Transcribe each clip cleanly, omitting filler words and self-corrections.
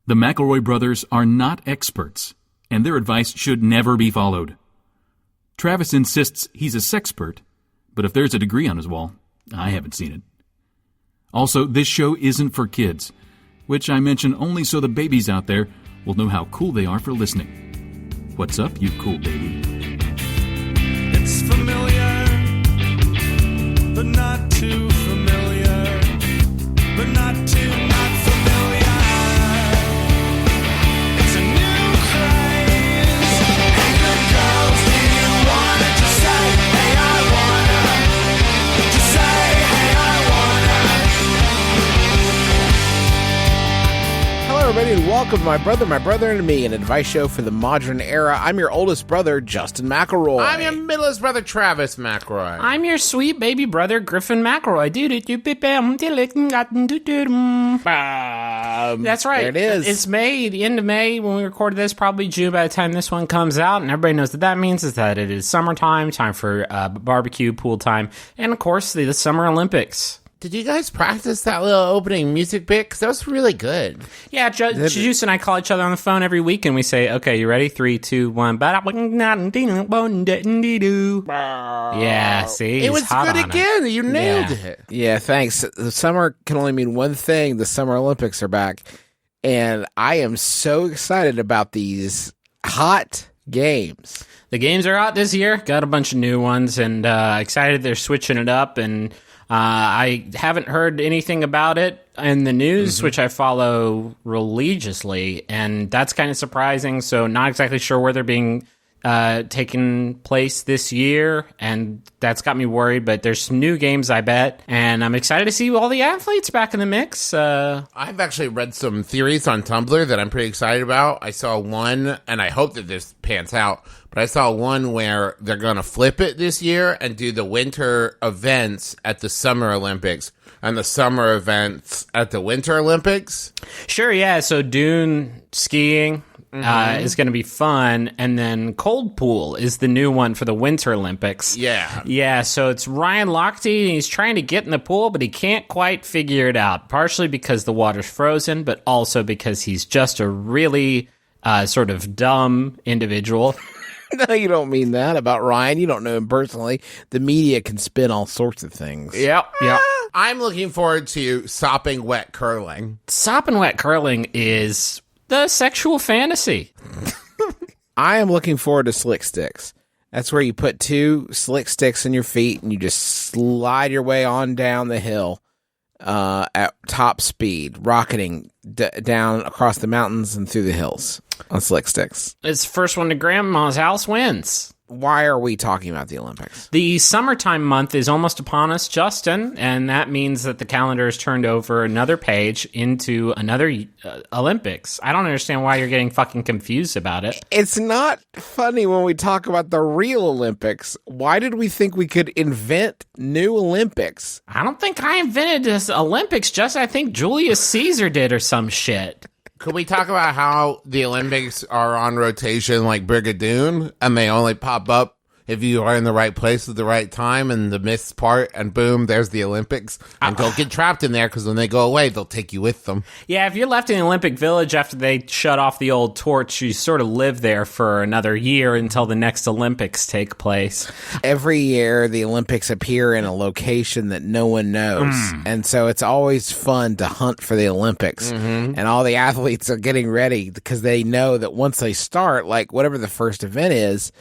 The McElroy brothers are not experts, and their advice should never be followed. Travis insists he's a sexpert, but if there's a degree on his wall, I haven't seen it. Also, this show isn't for kids, which I mention only so the babies out there will know how cool they are for listening. What's up, you cool baby? It's familiar, but not too familiar, but not too not familiar. It's a new craze. Hey, good girls, do you wanna just say, hey, I wanna? Just say, hey, I wanna. Hello, everybody, and welcome to My Brother, and Me, an advice show for the modern era. I'm your oldest brother, Justin McElroy. I'm your middlest brother, Travis McElroy. I'm your sweet baby brother, Griffin McElroy. That's right. There it is. It's May, the end of May when we recorded this, probably June by the time this one comes out, and everybody knows what that means is that it is summertime, time for barbecue, pool time, and of course the Summer Olympics. Did you guys practice that little opening music bit? Because that was really good. Yeah, Juice and I call each other on the phone every week, and we say, okay, you ready? 3, 2, 1. Yeah, see? It was good again. You nailed it. Yeah, thanks. The summer can only mean one thing. The Summer Olympics are back, and I am so excited about these hot games. The games are out this year. Got a bunch of new ones, and excited they're switching it up, and I haven't heard anything about it in the news, which I follow religiously, and that's kind of surprising. So not exactly sure where they're being taking place this year, and that's got me worried. But there's some new games, I bet, and I'm excited to see all the athletes back in the mix. I've actually read some theories on Tumblr that I'm pretty excited about. I saw one, and I hope that this pans out, but I saw one where they're going to flip it this year and do the winter events at the Summer Olympics and the summer events at the Winter Olympics. Sure, yeah. So dune skiing is going to be fun, and then cold pool is the new one for the Winter Olympics. Yeah. Yeah, so it's Ryan Lochte, and he's trying to get in the pool, but he can't quite figure it out, partially because the water's frozen, but also because he's just a really sort of dumb individual. No, you don't mean that about Ryan. You don't know him personally. The media can spin all sorts of things. Yep. I'm looking forward to sopping wet curling. Sopping wet curling is the sexual fantasy. I am looking forward to slick sticks. That's where you put 2 slick sticks in your feet and you just slide your way on down the hill at top speed, rocketing down across the mountains and through the hills on slick sticks. It's first one to grandma's house wins. Why are we talking about the Olympics? The summertime month is almost upon us, Justin, and that means that the calendar has turned over another page into another Olympics. I don't understand why you're getting fucking confused about it. It's not funny when we talk about the real Olympics. Why did we think we could invent new Olympics? I don't think I invented this Olympics, just I think Julius Caesar did or some shit. Could we talk about how the Olympics are on rotation like Brigadoon, and they only pop up if you are in the right place at the right time and the mist part, and boom, there's the Olympics. And don't get trapped in there, because when they go away, they'll take you with them. Yeah, if you're left in the Olympic Village after they shut off the old torch, you sort of live there for another year until the next Olympics take place. Every year, the Olympics appear in a location that no one knows. And so it's always fun to hunt for the Olympics. And all the athletes are getting ready because they know that once they start, like whatever the first event is,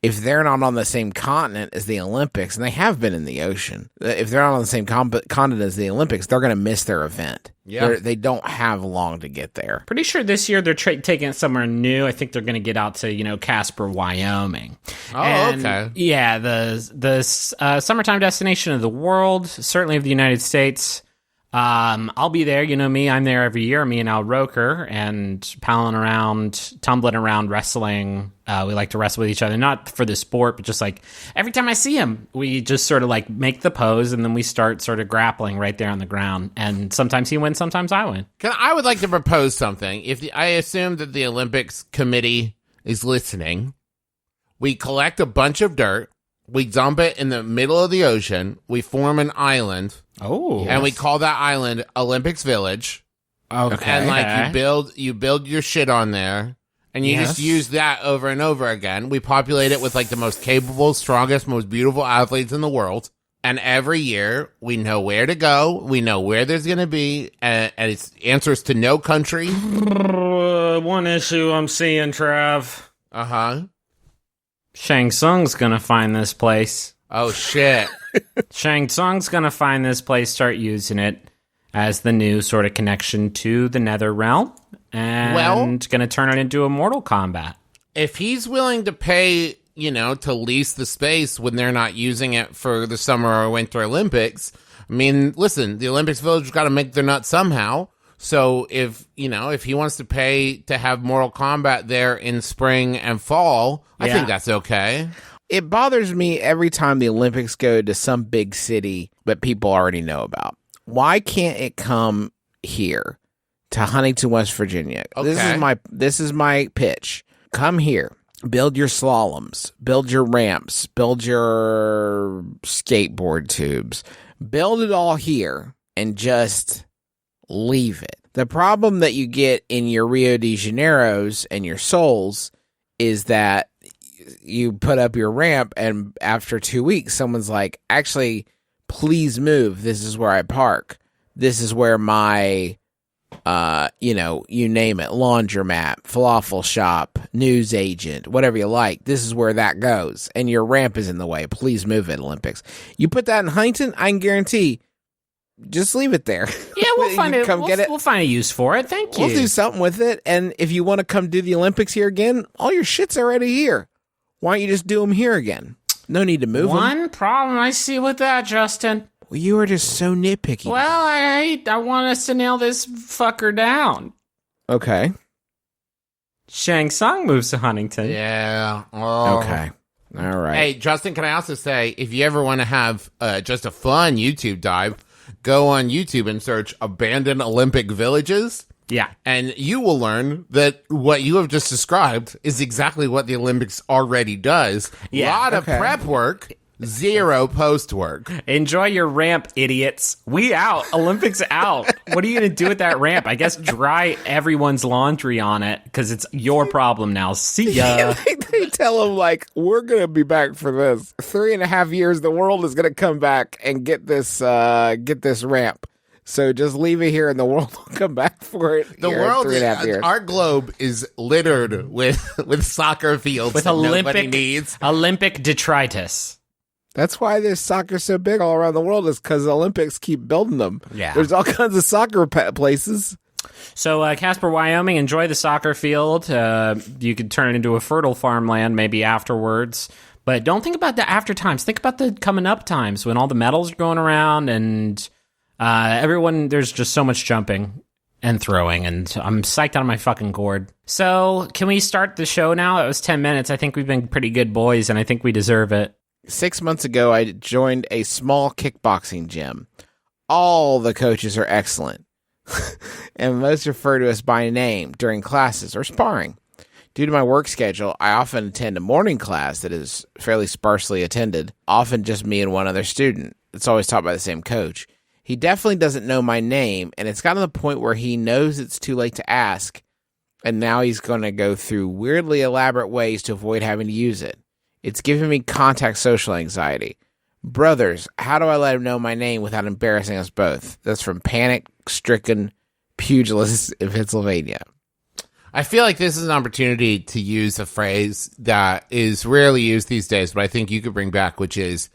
if they're not on the same continent as the Olympics, and they have been in the ocean, if they're not on the same continent as the Olympics, they're going to miss their event. Yeah. They don't have long to get there. Pretty sure this year they're taking it somewhere new. I think they're going to get out to, Casper, Wyoming. Okay. Yeah, the summertime destination of the world, certainly of the United States. I'll be there. You know me, I'm there every year, me and Al Roker, and palling around, tumbling around, wrestling. We like to wrestle with each other, not for the sport, but just like every time I see him, we just sort of like make the pose, and then we start sort of grappling right there on the ground. And sometimes he wins, sometimes I win. I would like to propose something. I assume that the Olympics committee is listening. We collect a bunch of dirt. We dump it in the middle of the ocean. We form an island. Oh. And we call that island Olympics Village. Okay. And like you build your shit on there, and you just use that over and over again. We populate it with like the most capable, strongest, most beautiful athletes in the world. And every year we know where to go, we know where there's going to be, and it's answers to no country. One issue I'm seeing, Trav. Shang Tsung's gonna find this place. Oh shit. Shang Tsung's gonna find this place, start using it as the new sort of connection to the Nether Realm, and gonna turn it into a Mortal Kombat. If he's willing to pay, to lease the space when they're not using it for the Summer or Winter Olympics, I mean, listen, the Olympics Village got to make their nut somehow. So if he wants to pay to have Mortal Kombat there in spring and fall, I think that's okay. It bothers me every time the Olympics go to some big city that people already know about. Why can't it come here to Huntington, West Virginia? Okay. This is my pitch. Come here. Build your slaloms. Build your ramps. Build your skateboard tubes. Build it all here and just leave it. The problem that you get in your Rio de Janeiros and your Souls is that you put up your ramp, and after 2 weeks, someone's like, actually, please move. This is where I park. This is where my, you name it, laundromat, falafel shop, news agent, whatever you like. This is where that goes. And your ramp is in the way. Please move it, Olympics. You put that in Huntington, I can guarantee, just leave it there. Yeah, we'll find it. Get it. We'll find a use for it. Thank you. We'll do something with it. And if you want to come do the Olympics here again, all your shit's already here. Why don't you just do them here again? No need to move them. One problem I see with that, Justin. Well, you are just so nitpicky. Well, I want us to nail this fucker down. Okay. Shang Tsung moves to Huntington. Yeah. Oh. Okay. All right. Hey, Justin, can I also say, if you ever want to have just a fun YouTube dive, go on YouTube and search Abandoned Olympic Villages. Yeah. And you will learn that what you have just described is exactly what the Olympics already does. Yeah. A lot of prep work, zero post work. Enjoy your ramp, idiots. We out. Olympics out. What are you going to do with that ramp? I guess dry everyone's laundry on it because it's your problem now. See ya. They tell them, like, we're going to be back for this. 3.5 years, the world is going to come back and get this ramp. So just leave it here and the world will come back for it. The world, 3.5 years. Our globe is littered with soccer fields With that nobody needs. Olympic detritus. That's why there's soccer so big all around the world, is because the Olympics keep building them. Yeah. There's all kinds of soccer places. So, Casper, Wyoming, enjoy the soccer field. You could turn it into a fertile farmland maybe afterwards. But don't think about the after times. Think about the coming up times when all the medals are going around and everyone, there's just so much jumping and throwing, and I'm psyched out of my fucking gourd. So, can we start the show now? It was 10 minutes. I think we've been pretty good boys, and I think we deserve it. 6 months ago, I joined a small kickboxing gym. All the coaches are excellent, and most refer to us by name during classes or sparring. Due to my work schedule, I often attend a morning class that is fairly sparsely attended, often just me and one other student. It's always taught by the same coach. He definitely doesn't know my name, and it's gotten to the point where he knows it's too late to ask, and now he's going to go through weirdly elaborate ways to avoid having to use it. It's giving me contact social anxiety. Brothers, how do I let him know my name without embarrassing us both? That's from panic-stricken pugilists in Pennsylvania. I feel like this is an opportunity to use a phrase that is rarely used these days, but I think you could bring back, which is,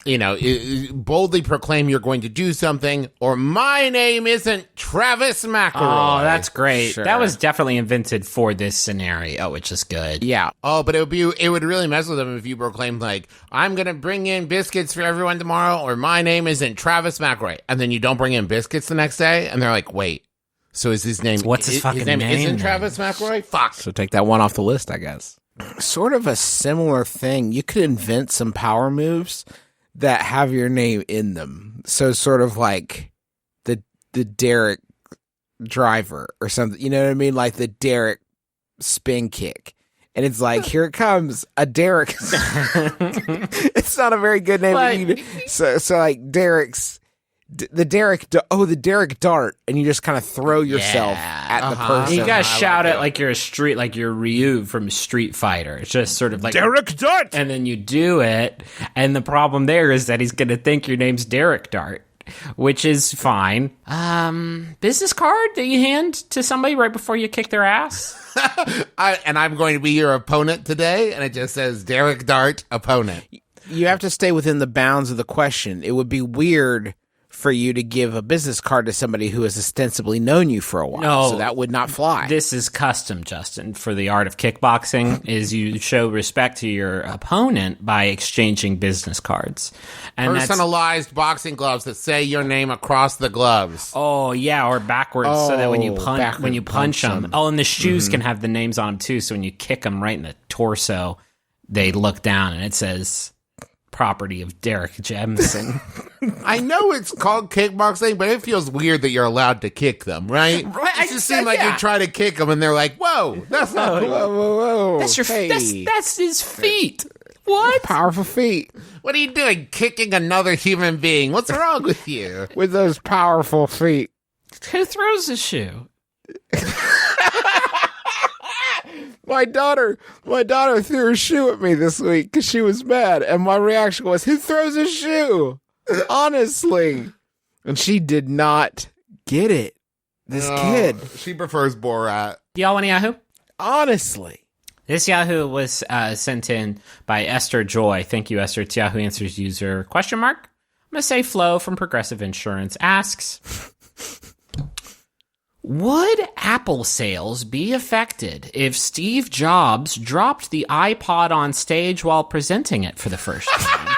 boldly proclaim you're going to do something, or my name isn't Travis McElroy. Oh, that's great. Sure. That was definitely invented for this scenario, which is good. Yeah. Oh, but it would really mess with them if you proclaimed, like, I'm going to bring in biscuits for everyone tomorrow, or my name isn't Travis McElroy. And then you don't bring in biscuits the next day, and they're like, wait, so is his name... What's his fucking name isn't then? Travis McElroy? Fuck. So take that one off the list, I guess. Sort of a similar thing. You could invent some power moves that have your name in them. So sort of like the Derek driver or something. You know what I mean? Like the Derek spin kick. And it's like, here it comes, a Derek. It's not a very good name. Like, so like Derek's the Derek Dart, and you just kind of throw yourself at the person. You gotta shout it like you're Ryu from Street Fighter. It's just sort of like Derek Dart, and then you do it, and the problem there is that he's gonna think your name's Derek Dart, which is fine. Business card that you hand to somebody right before you kick their ass. And I'm going to be your opponent today, and it just says Derek Dart, opponent. You have to stay within the bounds of the question. It would be weird for you to give a business card to somebody who has ostensibly known you for a while. No. So that would not fly. This is custom, Justin, for the art of kickboxing, is you show respect to your opponent by exchanging business cards. And Personalized boxing gloves that say your name across the gloves. Oh, yeah, or backwards, so that when you backward punch them. Oh, and the shoes can have the names on them, too, so when you kick them right in the torso, they look down, and it says property of Derek Jemison. I know it's called kickboxing, but it feels weird that you're allowed to kick them, right? Right, It just seems like you try to kick them, and they're like, "Whoa, that's not cool." Whoa. That's your Hey. that's his feet. What? Powerful feet. What are you doing, kicking another human being? What's wrong with you? With those powerful feet. Who throws a shoe? My daughter threw a shoe at me this week because she was mad, and my reaction was, "Who throws a shoe?" Honestly. And she did not get it. This kid. She prefers Borat. Y'all want a Yahoo? Honestly. This Yahoo was sent in by Esther Joy. Thank you, Esther. It's Yahoo Answers user question mark. I'm going to say Flo from Progressive Insurance asks, would Apple sales be affected if Steve Jobs dropped the iPod on stage while presenting it for the first time?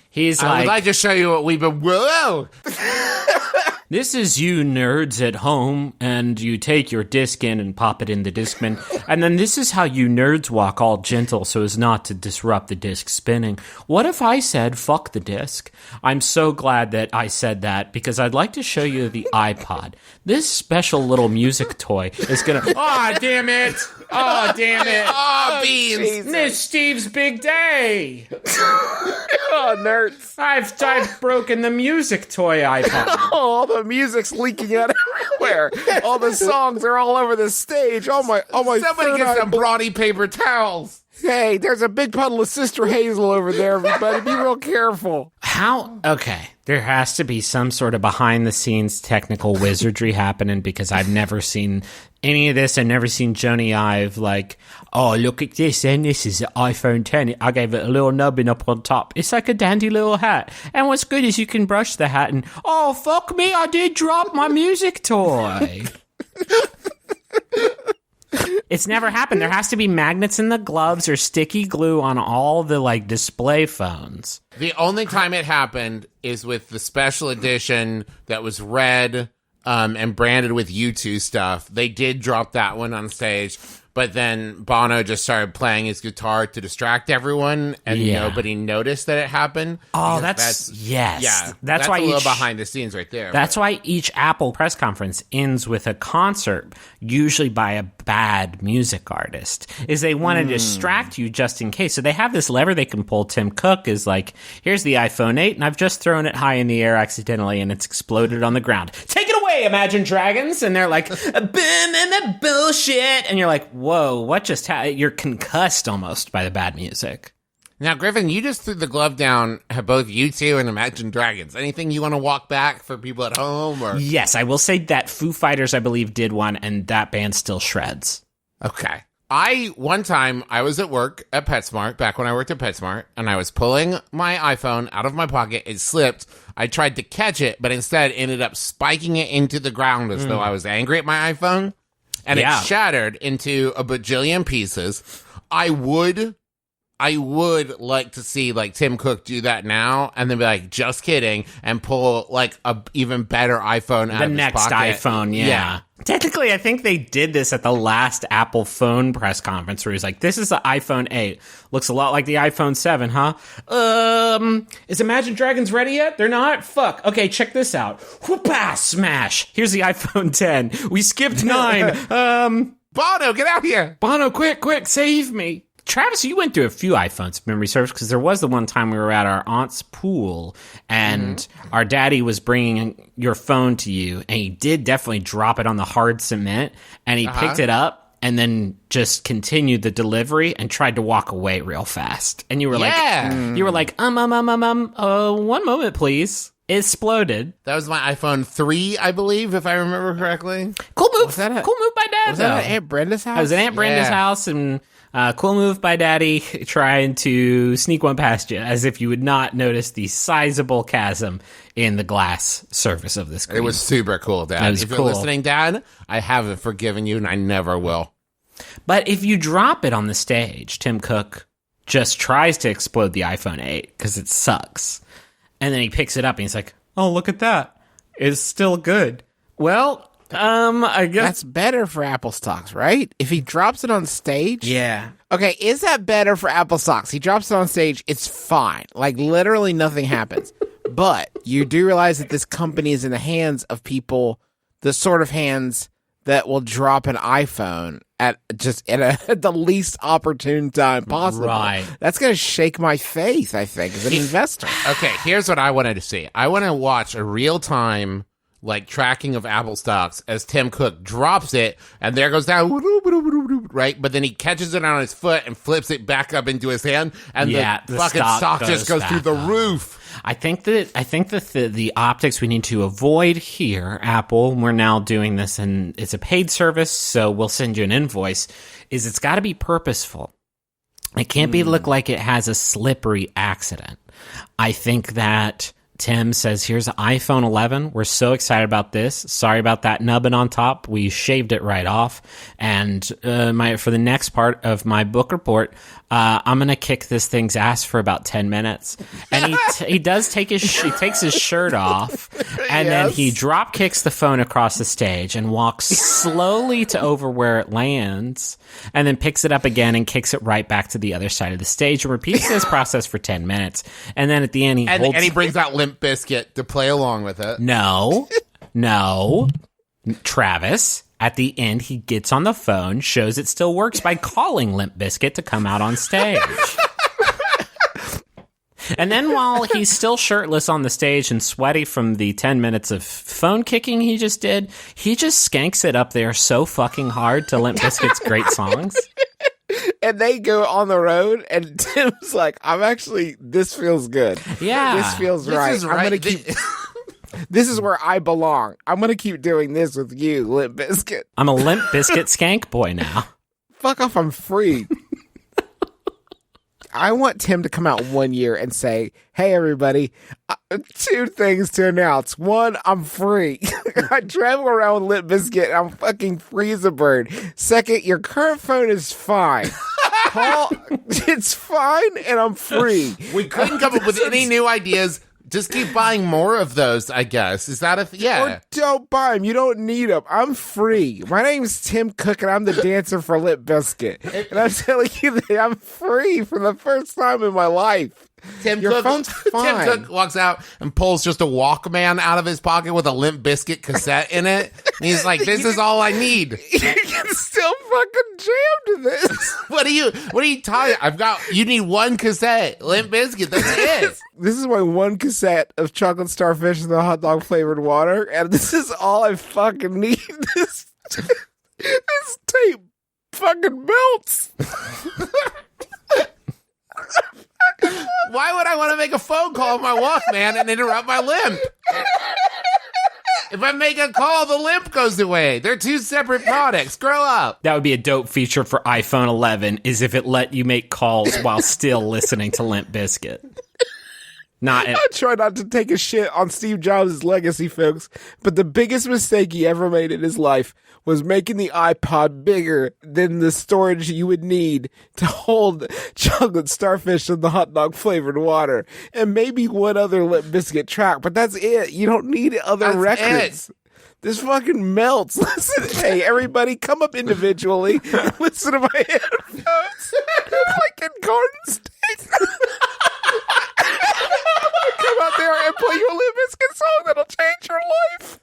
He's Would I like, just show you what we've been... Whoa! this is you nerds at home, and you take your disc in and pop it in the Discman, and then this is how you nerds walk all gentle so as not to disrupt the disc spinning. What if I said, fuck the disc? I'm so glad that I said that, because I'd like to show you the iPod. This special little music toy is gonna... Aw, damn it! Oh, damn it! Oh, beans! It's Steve's big day! Oh, nerds. I've broken the music toy iPod. All the music's leaking out everywhere. All the songs are all over the stage. Oh my Somebody get some phone. brawny paper towels. Hey, there's a big puddle of Sister Hazel over there, everybody. Be real careful. Okay, there has to be some sort of behind-the-scenes technical wizardry happening, because I've never seen any of this. I've never seen Joni Ive like, oh, look at this, and this is an iPhone 10. I gave it a little nubbin up on top. It's like a dandy little hat. And what's good is you can brush the hat and, oh, fuck me, I did drop my music toy. It's never happened. There has to be magnets in the gloves or sticky glue on all the, like, display phones. The only time it happened is with the special edition that was red and branded with U2 stuff. They did drop that one on stage, but then Bono just started playing his guitar to distract everyone, and nobody noticed that it happened. Oh, that's yes. Yeah, that's why a little each, behind the scenes right there. That's why each Apple press conference ends with a concert, usually by a bad music artist, is they want to distract you just in case. So they have this lever they can pull. Tim Cook is like, here's the iPhone 8, and I've just thrown it high in the air accidentally, and it's exploded on the ground. Take it away, Imagine Dragons! And they're like, boom, and the bullshit! And you're like, whoa, what just happened? You're concussed almost by the bad music. Now, Griffin, you just threw the glove down at both U2 and Imagine Dragons. Anything you want to walk back for people at home? Or Yes, I will say that Foo Fighters, I believe, did one, and that band still shreds. Okay. One time, I was at work at PetSmart, back when I worked at PetSmart, and I was pulling my iPhone out of my pocket. It slipped. I tried to catch it, but instead ended up spiking it into the ground as though I was angry at my iPhone. And it shattered into a bajillion pieces. I would like to see like Tim Cook do that now, and then be like, just kidding, and pull like a even better iPhone out of his next pocket. iPhone, yeah. Technically, I think they did this at the last Apple phone press conference, where he's like, this is the iPhone 8. Looks a lot like the iPhone 7, huh? Is Imagine Dragons ready yet? They're not? Fuck. Okay, check this out. Whoopah! Smash! Here's the iPhone 10. We skipped 9. Bono, get out here! Bono, quick, save me. Travis, you went through a few iPhones memory serves because there was the one time we were at our aunt's pool and our daddy was bringing your phone to you, and he did definitely drop it on the hard cement, and he picked it up and then just continued the delivery and tried to walk away real fast. And you were like, one moment, please. It exploded. That was my iPhone 3, I believe, if I remember correctly. Cool move. Was that Cool move by Dad. Was that at Aunt Brenda's house? I was at Aunt Brenda's house, and cool move by Daddy trying to sneak one past you, as if you would not notice the sizable chasm in the glass surface of the screen. It was super cool, Dad. That was if cool. you're listening, Dad, I haven't forgiven you, and I never will. But if you drop it on the stage, Tim Cook just tries to explode the iPhone 8 because it sucks. And then he picks it up and he's like, oh, look at that. It's still good. Well, I guess. That's better for Apple stocks, right? If he drops it on stage? Yeah. Okay, is that better for Apple stocks? He drops it on stage, it's fine. Like, literally nothing happens. But you do realize that this company is in the hands of people, the sort of hands that will drop an iPhone at the least opportune time possible. Right. That's going to shake my faith, I think, as an investor. Okay, here's what I wanted to see. I want to watch a real-time, like, tracking of Apple stocks as Tim Cook drops it, and there goes down, right? But then he catches it on his foot and flips it back up into his hand, and the fucking stock just goes through the roof. I think that the optics we need to avoid here, Apple, we're now doing this and it's a paid service, so we'll send you an invoice, is it's got to be purposeful. It can't be look like it has a slippery accident. I think that Tim says, here's an iPhone 11. We're so excited about this. Sorry about that nubbin on top. We shaved it right off. And for the next part of my book report, I'm going to kick this thing's ass for about 10 minutes. And he takes his shirt off, and then he drop kicks the phone across the stage and walks slowly to over where it lands, and then picks it up again and kicks it right back to the other side of the stage and repeats this process for 10 minutes. And then at the end, he brings out Limp Bizkit to play along with it. No, Travis. At the end, he gets on the phone, shows it still works by calling Limp Bizkit to come out on stage. And then while he's still shirtless on the stage and sweaty from the 10 minutes of phone kicking he just did, he just skanks it up there so fucking hard to Limp Bizkit's great songs. And they go on the road, and Tim's like, this feels good. Yeah. This feels right. Is right. I'm going to keep... This is where I belong. I'm going to keep doing this with you, Limp Bizkit. I'm a Limp Bizkit skank boy now. Fuck off, I'm free. I want Tim to come out 1 year and say, hey, everybody, 2 things to announce. 1, I'm free. I travel around with Limp Bizkit, and I'm fucking free as a bird. 2nd, your current phone is fine. It's fine, and I'm free. We couldn't come up with any new ideas. Just keep buying more of those, I guess. Is that yeah? Or don't buy them. You don't need them. I'm free. My name's Tim Cook, and I'm the dancer for Limp Bizkit. And I'm telling you that I'm free for the first time in my life. Your phone's fine. Tim Cook walks out and pulls just a Walkman out of his pocket with a Limp Bizkit cassette in it. And he's like, this is all I need. You can still fucking jam to this. What are you talking? You need 1 cassette. Limp Bizkit, that's it. This is my 1 cassette of chocolate starfish and the hot dog flavored water. And this is all I fucking need. This tape fucking melts. Why would I want to make a phone call on my Walkman and interrupt my Limp? If I make a call, the Limp goes away. They're 2 separate products. Grow up. That would be a dope feature for iPhone 11, is if it let you make calls while still listening to Limp Bizkit. I try not to take a shit on Steve Jobs' legacy, folks, but the biggest mistake he ever made in his life was making the iPod bigger than the storage you would need to hold chocolate starfish and the hot dog flavored water, and maybe 1 other Limp Bizkit track, but that's it. You don't need other records. This fucking melts. Listen, hey, everybody, come up individually and listen to my headphones like in Garden State. Come out there and play you a Limp Bizkit song that'll change your life.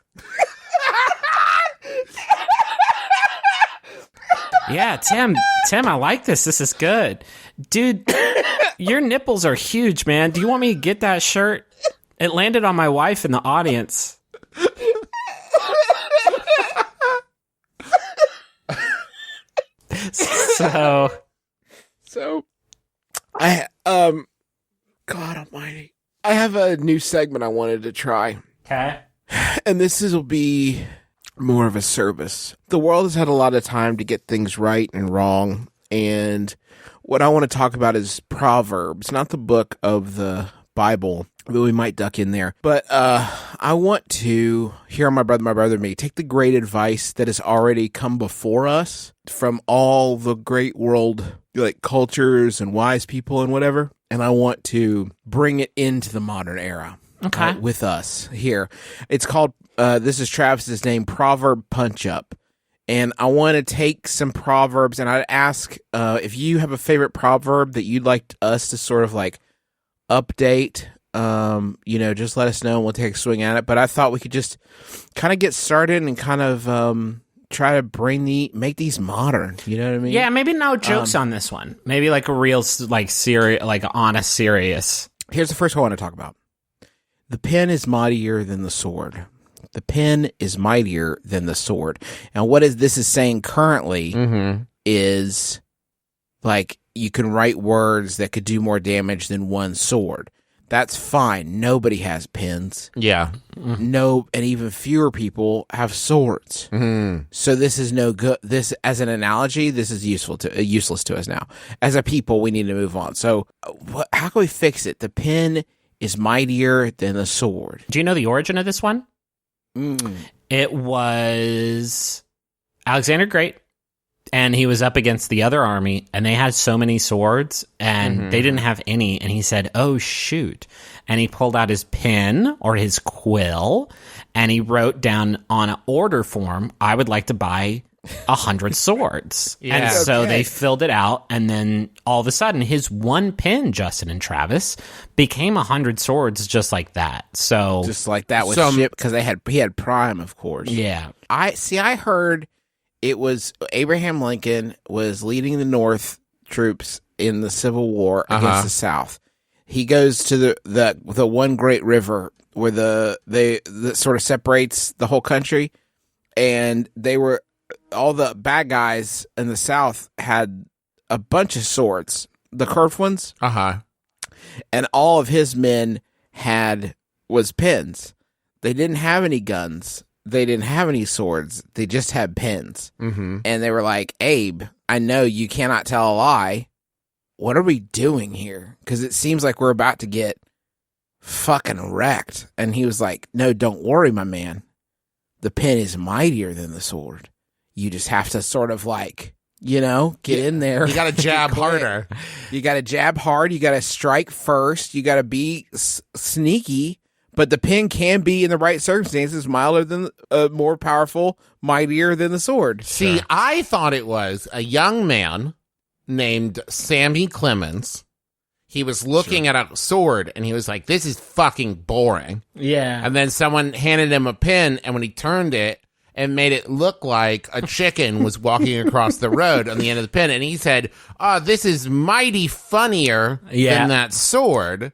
Yeah, Tim, I like this. This is good. Dude, your nipples are huge, man. Do you want me to get that shirt? It landed on my wife in the audience. So God almighty. I have a new segment I wanted to try. okay. And will be more of a service. The world has had a lot of time to get things right and wrong. And what I want to talk about is Proverbs, not the book of the Bible, but we might duck in there. But I want to hear my brother and me take the great advice that has already come before us from all the great world like cultures and wise people and whatever. And I want to bring it into the modern era. Okay. With us here. It's called, this is Travis's name, Proverb Punch Up. And I want to take some proverbs, and I'd ask if you have a favorite proverb that you'd like us to sort of like update, just let us know and we'll take a swing at it. But I thought we could just kind of get started and kind of try to make these modern. You know what I mean? Yeah, maybe no jokes on this one. Maybe like a real, like serious, like honest, serious. Here's the first one I want to talk about. The pen is mightier than the sword. The pen is mightier than the sword. And what this is saying currently is like you can write words that could do more damage than one sword. That's fine. Nobody has pens. Yeah. No, and even fewer people have swords. So this is no good. This, as an analogy, this is useless to us now. As a people, we need to move on. So how can we fix it? The pen is mightier than the sword. Do you know the origin of this one? It was Alexander Great, and he was up against the other army, and they had so many swords, and they didn't have any, and he said, oh, shoot. And he pulled out his pen or his quill, and he wrote down on an order form, I would like to buy 100 swords. Yeah. And so Okay. they filled it out, and then all of a sudden his one pen, Justin and Travis, became 100 swords just like that. So Just like that with Some- ship, because he had Prime, of course. yeah. I heard it was Abraham Lincoln was leading the North troops in the Civil War against the South. He goes to the one great river where that sort of separates the whole country, and all the bad guys in the South had a bunch of swords, the curved ones, and all of his men was pens. They didn't have any guns. They didn't have any swords. They just had pens. And they were like, Abe, I know you cannot tell a lie. What are we doing here? Because it seems like we're about to get fucking wrecked. And he was like, no, don't worry, my man. The pen is mightier than the sword. You just have to sort of like, get in there. You got to jab Quick. harder. You got to jab hard. You got to strike first. You got to be sneaky. But the pen can be, in the right circumstances, milder than, more powerful, mightier than the sword. See, I thought it was a young man named Sammy Clemens. He was looking at a sword, and he was like, this is fucking boring. Yeah. And then someone handed him a pen, and when he turned it, it made it look like a chicken was walking across the road on the end of the pen. And he said, oh, this is mighty funnier than that sword.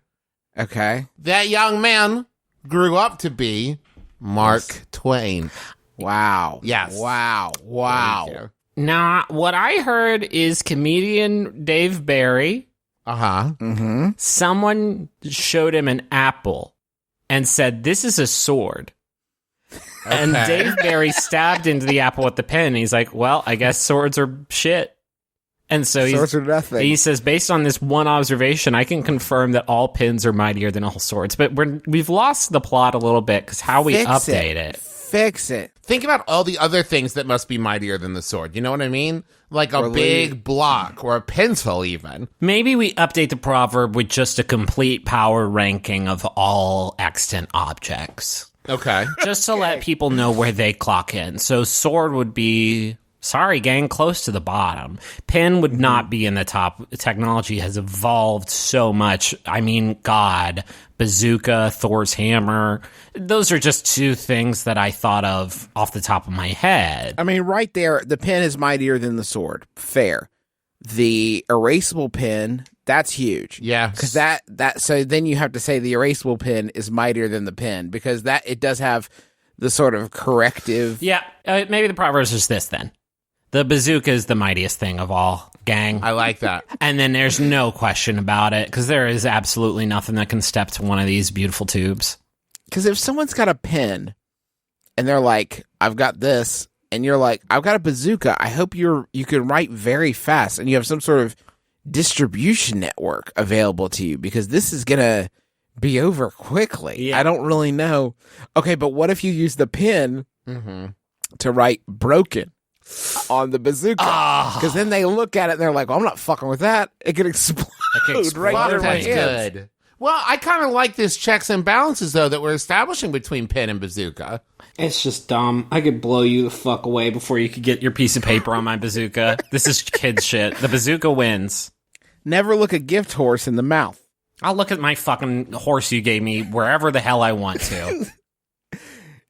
Okay. That young man grew up to be Mark Twain. Wow. Yes. Wow. Wow. Thank you. Now, what I heard is comedian Dave Barry, Mm-hmm. someone showed him an apple and said, this is a sword. And Dave Barry stabbed into the apple with the pen. And he's like, well, I guess swords are shit. And so Swords are nothing. he says, based on this one observation, I can confirm that all pins are mightier than all swords. But we've lost the plot a little bit because how we update it. Fix it. Think about all the other things that must be mightier than the sword. You know what I mean? Like a big block or a pencil even. Maybe we update the proverb with just a complete power ranking of all extant objects. Okay. Just to let people know where they clock in. So sword would be Sorry, gang, close to the bottom. Pen would not be in the top. Technology has evolved so much. I mean, God, bazooka, Thor's hammer. Those are just two things that I thought of off the top of my head. I mean, right there, the pen is mightier than the sword. Fair. The erasable pen, that's huge. Yeah. Because so then you have to say the erasable pen is mightier than the pen, because it does have the sort of corrective. Yeah, maybe the Proverbs is this then. The bazooka is the mightiest thing of all, gang. I like that. And then there's no question about it, because there is absolutely nothing that can step to one of these beautiful tubes. Because if someone's got a pen and they're like, I've got this, and you're like, I've got a bazooka, I hope you can write very fast and you have some sort of distribution network available to you, because this is going to be over quickly. Yeah. I don't really know. Okay, but what if you use the pen to write broken on the bazooka? Because then they look at it and they're like, well, I'm not fucking with that. It could explode right Fuck, under my that's hands. good. Well, I kind of like this checks and balances, though, that we're establishing between pen and bazooka. It's just dumb. I could blow you the fuck away before you could get your piece of paper on my bazooka. This is kid shit. The bazooka wins. Never look a gift horse in the mouth. I'll look at my fucking horse you gave me wherever the hell I want to.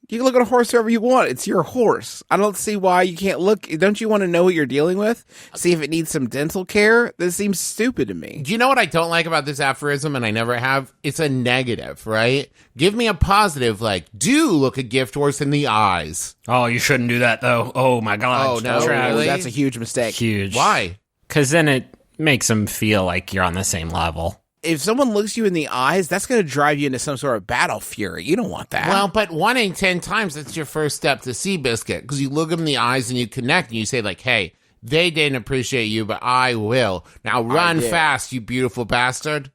You can look at a horse wherever you want. It's your horse. I don't see why you can't look. Don't you want to know what you're dealing with? See if it needs some dental care? This seems stupid to me. Do you know what I don't like about this aphorism, and I never have? It's a negative, right? Give me a positive, like, do look a gift horse in the eyes. Oh, you shouldn't do that, though. Oh, my God. Oh, no, Travis. really? That's a huge mistake. Huge. Why? Because then it makes them feel like you're on the same level. If someone looks you in the eyes, that's going to drive you into some sort of battle fury. You don't want that. Well, but 1 in 10 times, that's your first step to see Bizkit, because you look them in the eyes and you connect and you say, like, hey, they didn't appreciate you, but I will. Now run did. fast, you beautiful bastard.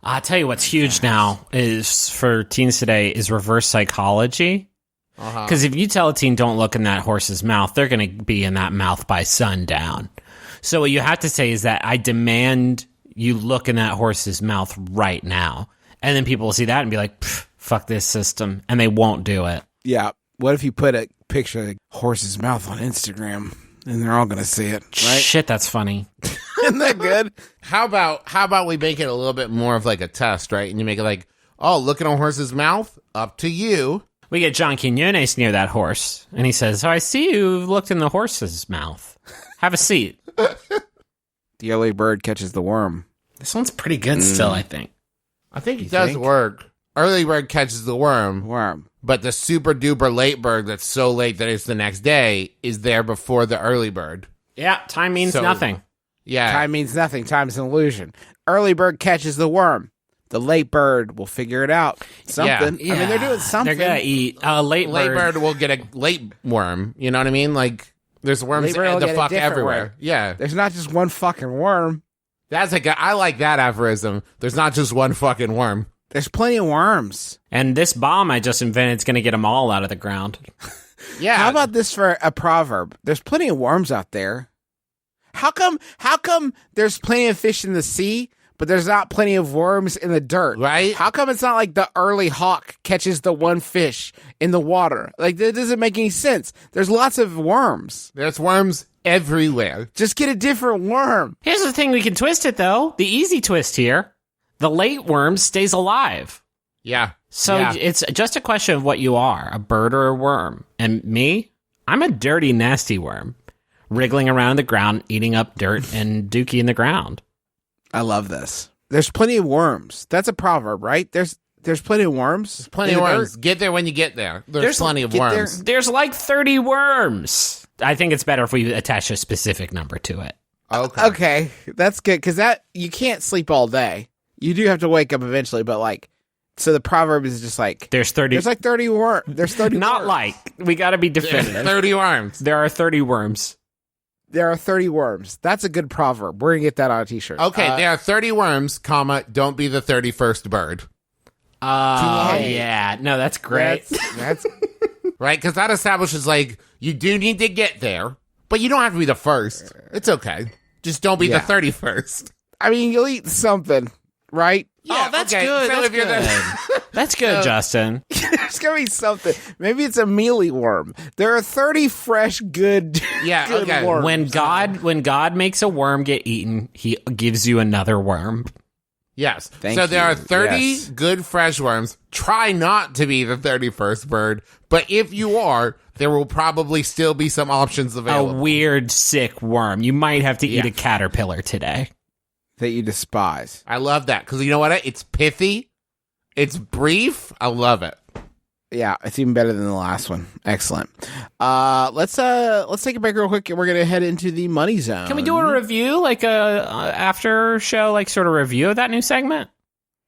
I'll tell you what's huge now is for teens today is reverse psychology. Because if you tell a teen don't look in that horse's mouth, they're going to be in that mouth by sundown. So what you have to say is that I demand you look in that horse's mouth right now. And then people will see that and be like, fuck this system. And they won't do it. yeah. What if you put a picture of the horse's mouth on Instagram and they're all going to see it, right? Shit, that's funny. Isn't that good? How about we make it a little bit more of like a test, right? And you make it like, oh, look at a horse's mouth, up to you. We get John Quinones near that horse. And he says, oh, I see you've looked in the horse's mouth. Have a seat. The early bird catches the worm. This one's pretty good still, I think. I think it does work. Early bird catches the worm, Worm. but the super duper late bird that's so late that it's the next day is there before the early bird. Yeah, time means So- nothing. Yeah. Time means nothing. Time's an illusion. Early bird catches the worm. The late bird will figure it out. Something. I mean, they're doing something. They're going to eat. Late Late bird. bird will get a late worm. You know what I mean? Like, there's worms Late bird will the get a fuck different everywhere. worm. Yeah. There's not just one fucking worm. I like that aphorism. There's not just one fucking worm. There's plenty of worms. And this bomb I just invented is going to get them all out of the ground. Yeah. How about this for a proverb? There's plenty of worms out there. How come there's plenty of fish in the sea, but there's not plenty of worms in the dirt? Right? How come it's not like the early hawk catches the one fish in the water? Like, that doesn't make any sense. There's lots of worms. There's worms everywhere. Just get a different worm. Here's the thing we can twist it, though. The easy twist here. The late worm stays alive. Yeah. So Yeah. it's just a question of what you are, a bird or a worm. And me, I'm a dirty, nasty worm. Wriggling around the ground, eating up dirt and dookie in the ground. I love this. There's plenty of worms. That's a proverb, right? There's plenty of worms. Plenty in of the worms. dirt. Get there when you get there. There's plenty of get there. worms. There's like 30 worms. I think it's better if we attach a specific number to it. Okay, that's good, because that you can't sleep all day. You do have to wake up eventually, but like, so the proverb is just like There's 30. there's like 30 worms. There's 30. Not worms. like. We got to be There's definitive. 30 worms. There are 30 worms. There are 30 worms. That's a good proverb. We're gonna get that on a t-shirt. Okay, there are 30 worms, comma, don't be the 31st bird. Oh, yeah. No, that's great. That's Right? Because that establishes, like, you do need to get there, but you don't have to be the first. It's okay. Just don't be Yeah. the 31st. I mean, you'll eat something, right? Yeah, that's okay. good. So That's if you're good. That's good, Justin. There's gonna be something. Maybe it's a mealy worm. There are 30 fresh, good, Yeah, good okay. worms. When God makes a worm get eaten, he gives you another worm. Yes. Thank so there you. are 30 Yes. good fresh worms. Try not to be the 31st bird, but if you are, there will probably still be some options A available. weird, sick worm. You might have to eat Yeah. a caterpillar today. that you despise. I love that because you know what? It's pithy. It's brief. I love it. Yeah, it's even better than the last one. Excellent. Let's take a break real quick, and we're gonna head into the money zone. Can we do a review, like a after show, like sort of review of that new segment?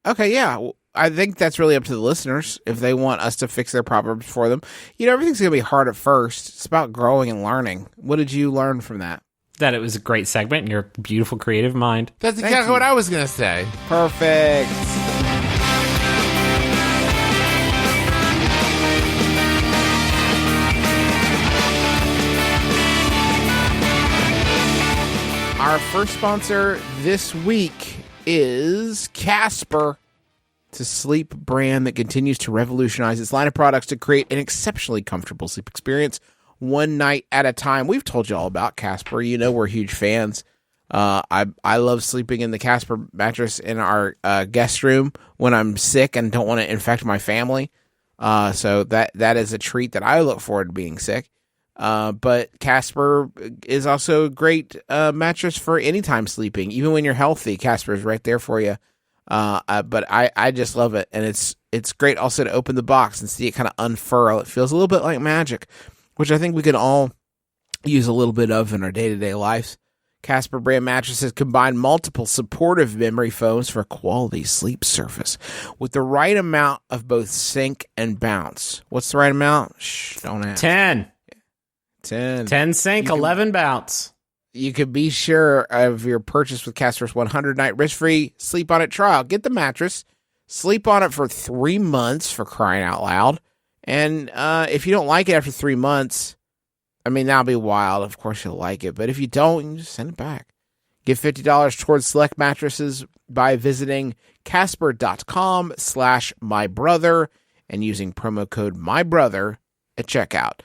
Okay, yeah. I think that's really up to the listeners if they want us to fix their proverbs for them. You know, everything's gonna be hard at first. It's about growing and learning. What did you learn from that? That it was a great segment in your beautiful creative mind. That's exactly what I was going to say. Perfect. Our first sponsor this week is Casper. It's a sleep brand that continues to revolutionize its line of products to create an exceptionally comfortable sleep experience one night at a time. We've told you all about Casper. You know we're huge fans. I love sleeping in the Casper mattress in our guest room when I'm sick and don't want to infect my family. So that is a treat that I look forward to being sick. But Casper is also a great mattress for anytime sleeping. Even when you're healthy, Casper is right there for you. But I just love it. And it's great also to open the box and see it kind of unfurl. It feels a little bit like magic, which I think we can all use a little bit of in our day-to-day lives. Casper brand mattresses combine multiple supportive memory foams for a quality sleep surface with the right amount of both sink and bounce. What's the right amount? Shh, don't ask. 10 sink, You can- 11 bounce. You can be sure of your purchase with Casper's 100-night risk-free sleep on it trial. Get the mattress, sleep on it for 3 months, for crying out loud. And if you don't like it after 3 months, I mean, that'll be wild. Of course you'll like it. But if you don't, you can just send it back. Get $50 towards select mattresses by visiting casper.com/mybrother and using promo code MYBROTHER at checkout.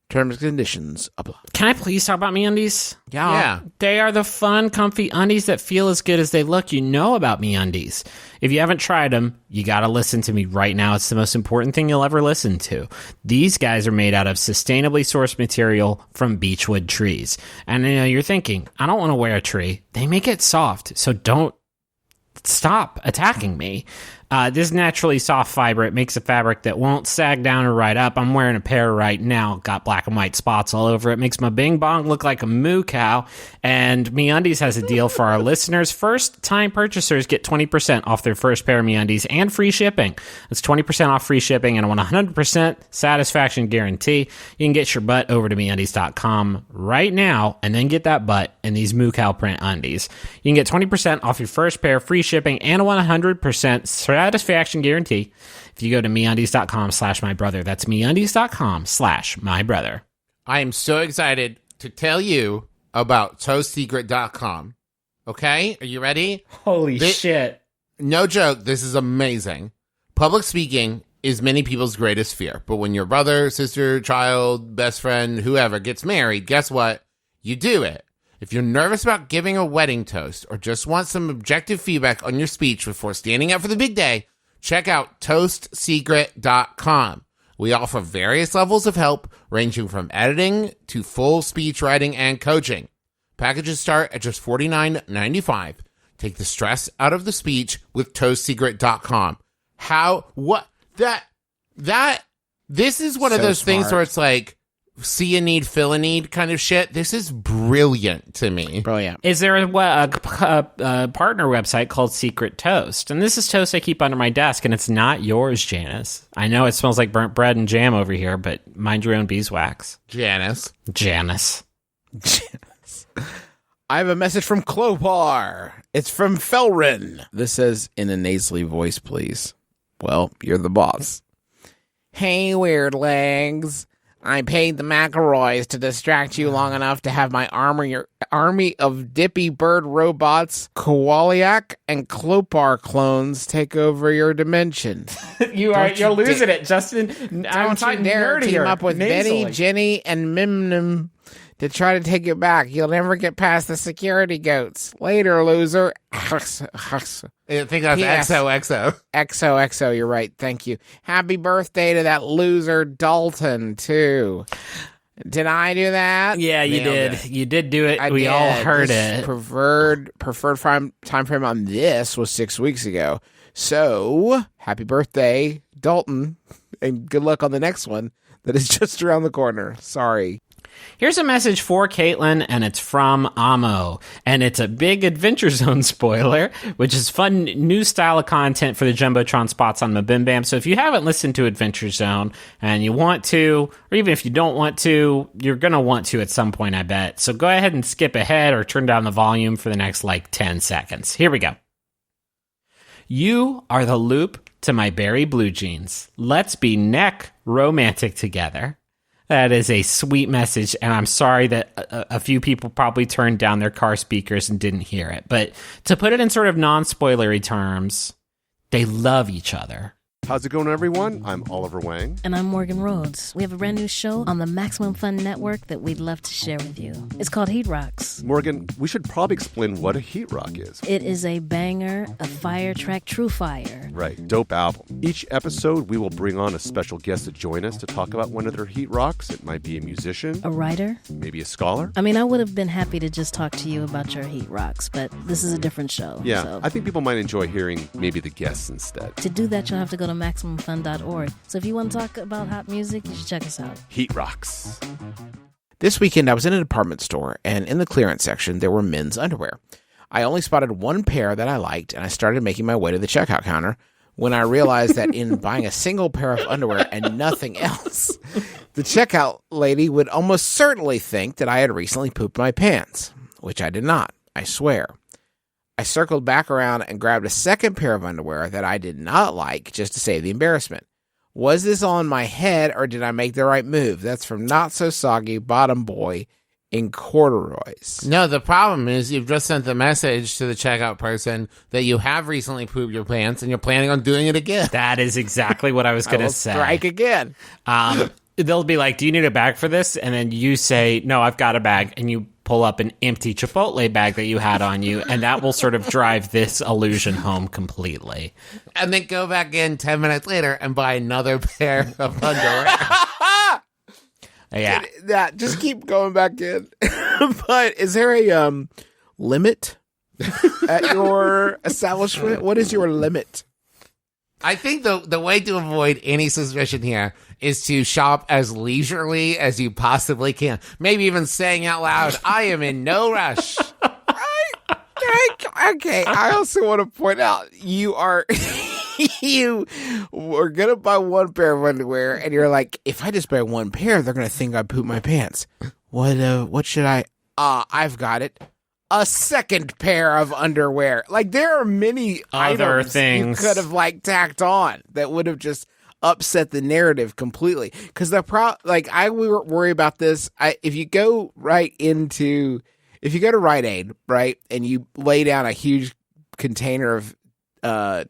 Terms and conditions apply. Can I please talk about MeUndies? Yeah. They are the fun, comfy undies that feel as good as they look. You know about MeUndies. If you haven't tried them, you got to listen to me right now. It's the most important thing you'll ever listen to. These guys are made out of sustainably sourced material from beechwood trees. And you know, you're thinking, I don't want to wear a tree. They make it soft, so don't stop attacking me. This naturally soft fiber, it makes a fabric that won't sag down or ride up. I'm wearing a pair right now, got black and white spots all over it. Makes my bing bong look like a moo cow. And MeUndies has a deal for our listeners. First time purchasers get 20% off their first pair of MeUndies and free shipping. That's 20% off free shipping and a 100% satisfaction guarantee. You can get your butt over to MeUndies.com right now and then get that butt in these moo cow print undies. You can get 20% off your first pair, free shipping, and a 100% satisfaction guarantee if you go to MeUndies.com/mybrother. That's MeUndies.com/mybrother. I am so excited to tell you about ToastSecret.com. Okay? Are you ready? Holy This- shit. No joke. This is amazing. Public speaking is many people's greatest fear. But when your brother, sister, child, best friend, whoever gets married, guess what? You do it. If you're nervous about giving a wedding toast or just want some objective feedback on your speech before standing up for the big day, check out ToastSecret.com. We offer various levels of help, ranging from editing to full speech writing and coaching. Packages start at just $49.95. Take the stress out of the speech with ToastSecret.com. This is one of So those things smart. where it's like, see a need, fill a need kind of shit. This is brilliant to me. Brilliant. Is there a partner website called Secret Toast? And this is toast I keep under my desk, and it's not yours, Janice. I know it smells like burnt bread and jam over here, but mind your own beeswax. Janice. Janice. I have a message from Clopar. It's from Felrin. This says, in a nasally voice, please. Well, you're the boss. Hey, weird legs. I paid the McElroys to distract you long enough to have my army of Dippy Bird robots, Kowaliak and Clopar clones take over your dimension. You're losing it, Justin. I'm Don't you dare team up with Benny, Jenny, and Mimnim to try to take it back. You'll never get past the security goats. Later, loser. I think that's Yes. XOXO. XOXO, you're right. Thank you. Happy birthday to that loser Dalton, too. Did I do that? Yeah, you Nailed did. it. You did do it. I We did. all heard This it. Preferred time frame on this was 6 weeks ago. So, happy birthday, Dalton, and good luck on the next one that is just around the corner. Sorry. Here's a message for Caitlin, and it's from Amo. And it's a big Adventure Zone spoiler, which is fun new style of content for the Jumbotron spots on MBMBaM. So if you haven't listened to Adventure Zone and you want to, or even if you don't want to, you're going to want to at some point, I bet. So go ahead and skip ahead or turn down the volume for the next 10 seconds. Here we go. You are the loop to my berry blue jeans. Let's be neck romantic together. That is a sweet message, and I'm sorry that a few people probably turned down their car speakers and didn't hear it. But to put it in sort of non-spoilery terms, they love each other. How's it going, everyone? I'm Oliver Wang. And I'm Morgan Rhodes. We have a brand new show on the Maximum Fun Network that we'd love to share with you. It's called Heat Rocks. Morgan, we should probably explain what a heat rock is. It is a banger, a fire track, true fire. Right, dope album. Each episode, we will bring on a special guest to join us to talk about one of their heat rocks. It might be a musician, A writer. maybe a scholar. I mean, I would have been happy to just talk to you about your Heat Rocks, but this is a different show. Yeah, So I think people might enjoy hearing maybe the guests instead. to do that, you'll have to go to MaximumFun.org. So if you want to talk about hot music, you should check us out. Heat rocks. This weekend, I was in a department store, and in the clearance section, there were men's underwear. I only spotted one pair that I liked, and I started making my way to the checkout counter when I realized that in buying a single pair of underwear and nothing else, the checkout lady would almost certainly think that I had recently pooped my pants, which I did not, I swear. I circled back around and grabbed a second pair of underwear that I did not like just to save the embarrassment. Was this all in my head, or did I make the right move? That's from Not So Soggy Bottom Boy in corduroys. No, the problem is you've just sent the message to the checkout person that you have recently pooped your pants and you're planning on doing it again. That is exactly what I was going to say. Strike again. They'll be like, do you need a bag for this? And then you say, no, I've got a bag. And you pull up an empty Chipotle bag that you had on you. And that will sort of drive this illusion home completely. And then go back in 10 minutes later and buy another pair of underwear. Yeah. That just keep going back in. But is there a limit at your establishment? What is your limit? I think the way to avoid any suspicion here is to shop as leisurely as you possibly can. Maybe even saying out loud, I am in no rush. Okay, I also want to point out you are gonna buy one pair of underwear, and you're like, if I just buy one pair, they're gonna think I pooped my pants. What should I? I've got it. A second pair of underwear. Like, there are many Other items things you could have tacked on that would have just upset the narrative completely. Because I worry about this. If you go to Rite Aid, right, and you lay down a huge container of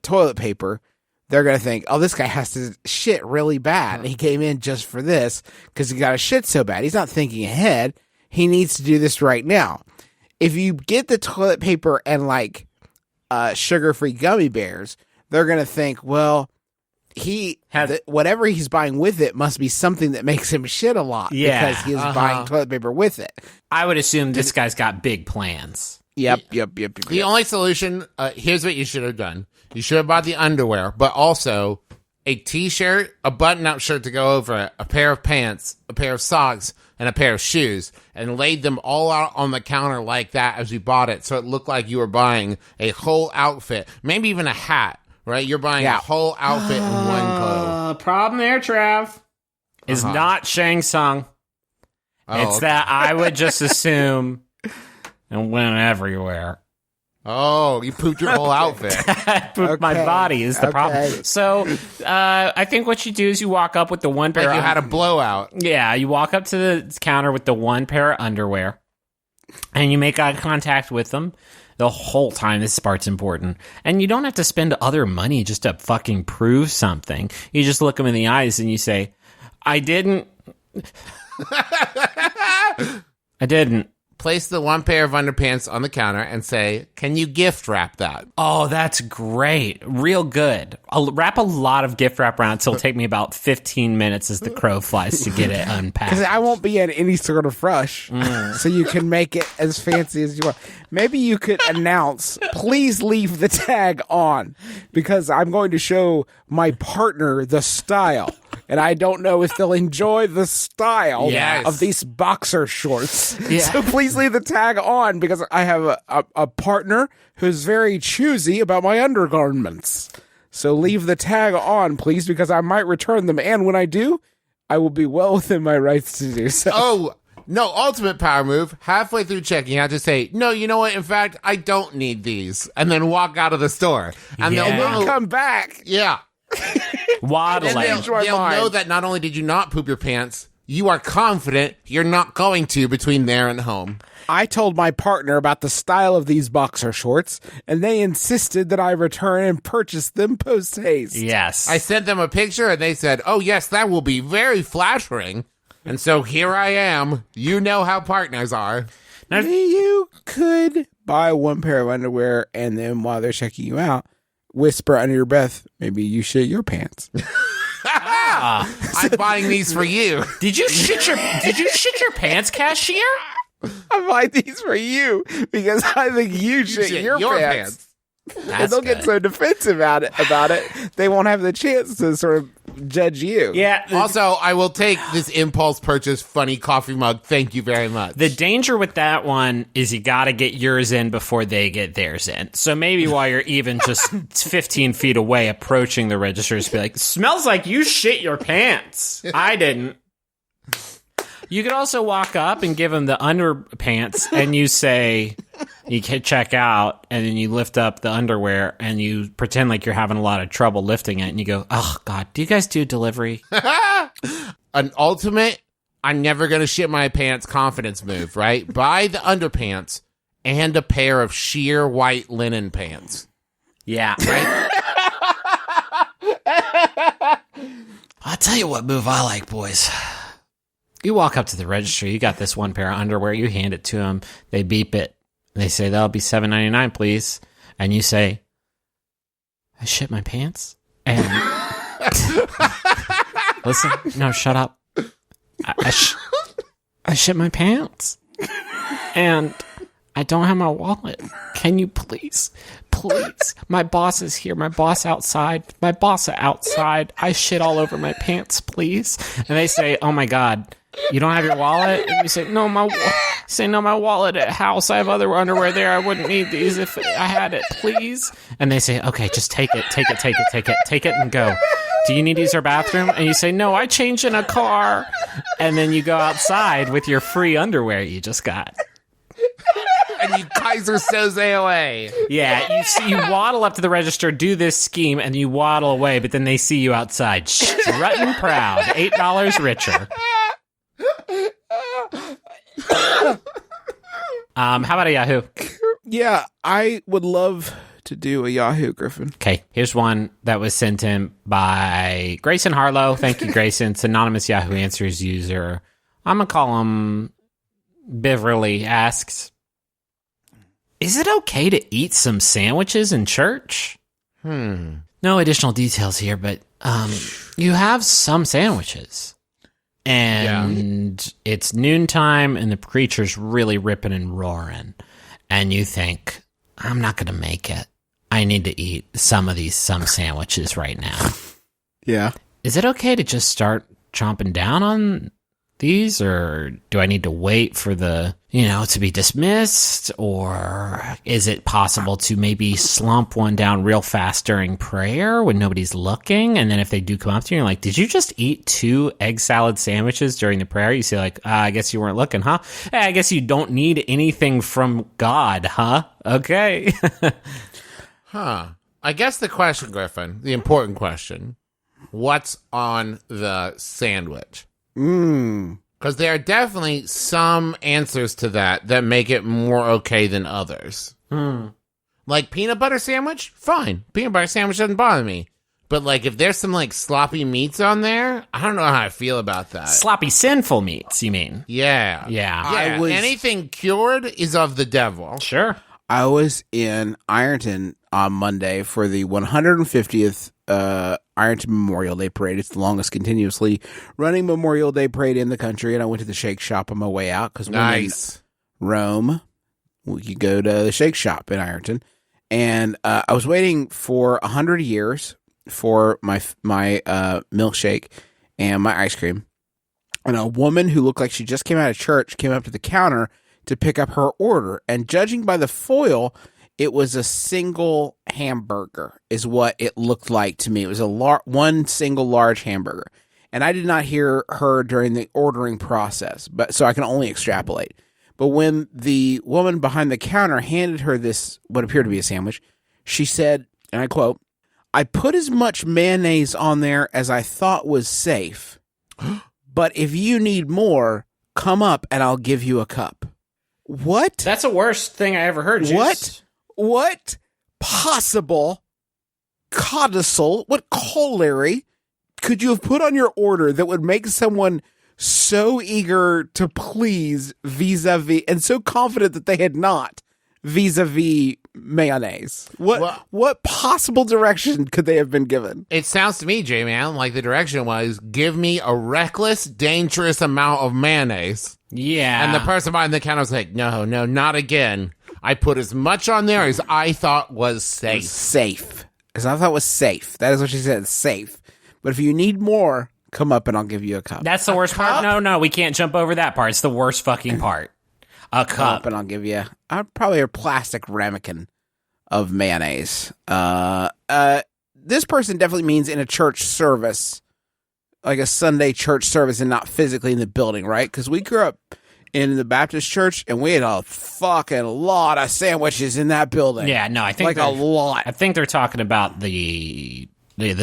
toilet paper, they're going to think, oh, this guy has to shit really bad. And he came in just for this because he got to shit so bad. He's not thinking ahead. He needs to do this right now. If you get the toilet paper and sugar-free gummy bears, they're going to think, well, whatever he's buying with it must be something that makes him shit a lot because he is buying toilet paper with it. I would assume this guy's got big plans. Yep. The only solution, here's what you should have done. You should have bought the underwear, but also a t-shirt, a button-up shirt to go over it, a pair of pants, a pair of socks, and a pair of shoes, and laid them all out on the counter like that as you bought it, so it looked like you were buying a whole outfit, maybe even a hat, right? You're buying a whole outfit in one clothes. Problem there, Trav, is not Shang Tsung. It's that I would just assume and went everywhere. Oh, you pooped your whole outfit. Poop my Okay. body is the problem. Okay. So I think what you do is you walk up with the one pair Like you of had a blowout. Yeah, you walk up to the counter with the one pair of underwear, and you make eye contact with them the whole time. This part's important. And you don't have to spend other money just to fucking prove something. You just look them in the eyes and you say, I didn't. I didn't. Place the one pair of underpants on the counter and say, can you gift wrap that? Oh, that's great. Real good. I'll wrap a lot of gift wrap around. It'll take me about 15 minutes as the crow flies to get it unpacked. Because I won't be in any sort of rush, Mm. so you can make it as fancy as you want. Maybe you could announce, please leave the tag on, because I'm going to show my partner the style. And I don't know if they'll enjoy the style Yes. of these boxer shorts. Yeah. So please leave the tag on, because I have a partner who's very choosy about my undergarments. So leave the tag on, please, because I might return them. And when I do, I will be well within my rights to do so. Oh, no, ultimate power move. Halfway through checking out, just say, no, you know what? In fact, I don't need these. And then walk out of the store. And Yeah. And they'll then know. come back. Yeah. Waddling. And Change my they'll mind. know that not only did you not poop your pants, you are confident you're not going to between there and home. I told my partner about the style of these boxer shorts, and they insisted that I return and purchase them post haste. Yes. I sent them a picture and they said, oh, yes, that will be very flattering. And so here I am. You know how partners are. Maybe you could buy one pair of underwear, and then while they're checking you out, whisper under your breath, maybe you shit your pants. I'm buying these for you. Did you shit your pants, cashier? I buy these for you because I think you shit Shit, your pants. And they'll get good. so defensive about it, they won't have the chance to sort of judge you. Yeah. Also, I will take this impulse purchase funny coffee mug. Thank you very much. The danger with that one is you got to get yours in before they get theirs in. So maybe while you're even just 15 feet away approaching the registers, be like, smells like you shit your pants. I didn't. You could also walk up and give them the underpants and you say, you can check out, and then you lift up the underwear and you pretend like you're having a lot of trouble lifting it and you go, oh, God, do you guys do delivery? An ultimate, I'm never going to shit my pants confidence move, right? Buy the underpants and a pair of sheer white linen pants. Yeah. I'll tell you what move I like, boys. You walk up to the register, you got this one pair of underwear, you hand it to them, they beep it. They say, that'll be $7.99, please. And you say, I shit my pants? And listen, no, shut up. I shit my pants. And I don't have my wallet. Can you please? My boss is here. My boss outside. I shit all over my pants, please. And they say, oh my God, you don't have your wallet? And you say, no, my wallet at house. I have other underwear there. I wouldn't need these if I had it, please. And they say, okay, just take it and go. Do you need to use our bathroom? And you say, no, I change in a car. And then you go outside with your free underwear you just got. And you Kaiser Soze away. Yeah, you waddle up to the register, do this scheme, and you waddle away, but then they see you outside, strutting proud, $8 richer. How about a Yahoo? Yeah, I would love to do a Yahoo, Griffin. Okay, here's one that was sent in by Grayson Harlow. Thank you, Grayson. It's anonymous Yahoo Answers user. I'm going to call him Beverly asks, is it okay to eat some sandwiches in church? No additional details here, but you have some sandwiches. And it's noontime and the preacher's really ripping and roaring. And you think, I'm not going to make it. I need to eat some sandwiches right now. Yeah. Is it okay to just start chomping down on these, or do I need to wait for the, to be dismissed? Or is it possible to maybe slump one down real fast during prayer when nobody's looking? And then if they do come up to you, you're like, did you just eat 2 egg salad sandwiches during the prayer? You say like, I guess you weren't looking, huh? Hey, I guess you don't need anything from God, huh? Okay. Huh. I guess the question, Griffin, the important question, what's on the sandwich? Because there are definitely some answers to that make it more okay than others. Like peanut butter sandwich? Fine. Peanut butter sandwich doesn't bother me. But like if there's some like sloppy meats on there, I don't know how I feel about that. Sloppy sinful meats, you mean? Yeah. Yeah. Anything cured is of the devil. Sure. I was in Ironton on Monday for the 150th Ironton Memorial Day Parade. It's the longest continuously running Memorial Day Parade in the country, and I went to the Shake Shop on my way out because Nice. When in Rome, you go to the Shake Shop in Ironton, and I was waiting for 100 years for my milkshake and my ice cream, and a woman who looked like she just came out of church came up to the counter to pick up her order, and judging by the foil, it was a single hamburger is what it looked like to me. It was one single large hamburger, and I did not hear her during the ordering process, but so I can only extrapolate. But when the woman behind the counter handed her this, what appeared to be a sandwich, she said, and I quote, "I put as much mayonnaise on there as I thought was safe, but if you need more, come up and I'll give you a cup." What? That's the worst thing I ever heard. What possible codicil, what colliery could you have put on your order that would make someone so eager to please vis-a-vis and so confident that they had not vis-a-vis mayonnaise? What possible direction could they have been given? It sounds to me, J-Man, like the direction was, give me a reckless, dangerous amount of mayonnaise. Yeah. And the person behind the counter was like, no, not again. I put as much on there as I thought was safe. Safe. Because I thought it was safe. That is what she said, safe. But if you need more, come up and I'll give you a cup. That's the worst part. No, we can't jump over that part. It's the worst fucking part. A Come cup. up and I'll give you probably a plastic ramekin of mayonnaise. This person definitely means in a church service, like a Sunday church service, and not physically in the building, right? Because we grew up in the Baptist church, and we had a fucking lot of sandwiches in that building. Yeah, no, I think like a lot. I think they're talking about the